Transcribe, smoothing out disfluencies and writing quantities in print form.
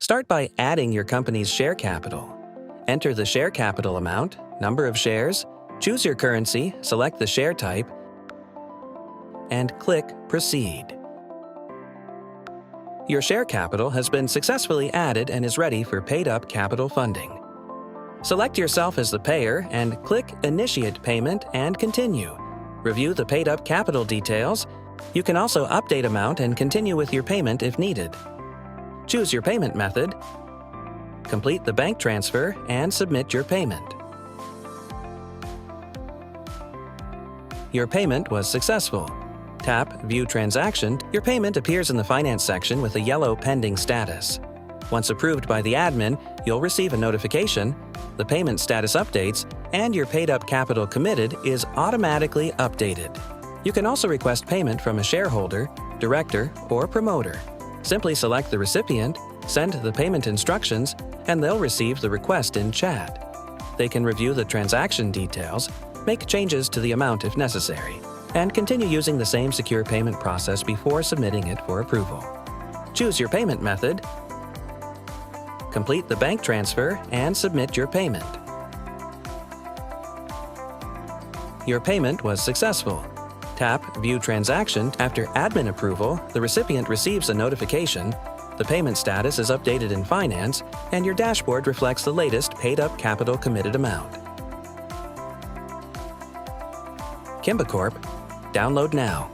Start by adding your company's share capital. Enter the share capital amount, number of shares, choose your currency, select the share type, and click Proceed. Your share capital has been successfully added and is ready for paid-up capital funding. Select yourself as the payer and click Initiate Payment and Continue. Review the paid-up capital details. You can also update amount and continue with your payment if needed. Choose your payment method, complete the bank transfer, and submit your payment. Your payment was successful. Tap View Transaction. Your payment appears in the Finance section with a yellow pending status. Once approved by the admin, you'll receive a notification, the payment status updates, and your paid-up capital committed is automatically updated. You can also request payment from a shareholder, director, or promoter. Simply select the recipient, send the payment instructions, and they'll receive the request in chat. They can review the transaction details, make changes to the amount if necessary, and continue using the same secure payment process before submitting it for approval. Choose your payment method, complete the bank transfer, and submit your payment. Your payment was successful. Tap View Transaction. After admin approval, the recipient receives a notification, the payment status is updated in Finance, and your dashboard reflects the latest paid-up capital committed amount. kimbocorp. Download now.